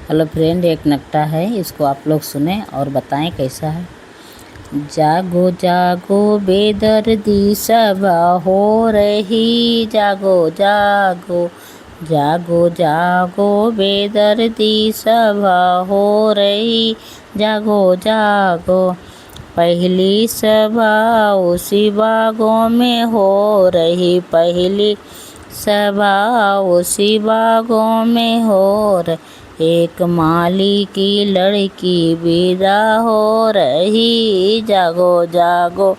Hello friend, एक नकटा है, इसको आप लोग सुने और बताएं कैसा है। जागो जागो बेदर्दी सभा हो रही, जागो जागो जागो जागो बेदर्दी सभा हो रही, जागो जागो। पहली सभा उसी बागों में हो रही, पहली सभा उसी बागों में हो रही। एक माली की लड़की विदा हो रही, जागो जागो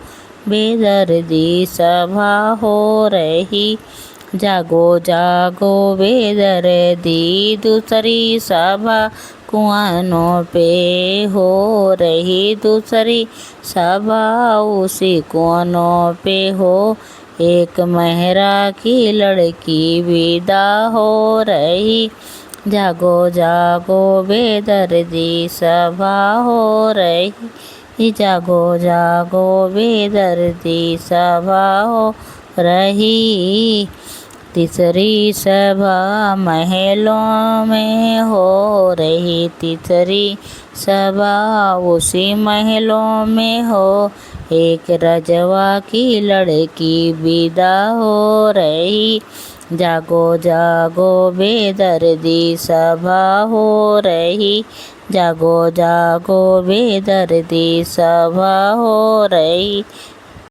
बेदर्दी सभा हो रही, जागो जागो बेदर्दी। दूसरी सभा कुआनों पे हो रही, दूसरी सभा उसी कुआनों पे हो। एक मेहरा की लड़की विदा हो रही, जागो जागो बेदर्दी सभा हो रही, जागो जागो बेदर्दी सभा हो रही। तीसरी सभा महलों में हो रही, तीसरी सभा उसी महलों में हो। एक रजवा की लड़की विदा हो रही, जागो जागो बेदर्दी सभा हो रही, जागो जागो बेदर्दी सभा हो रही।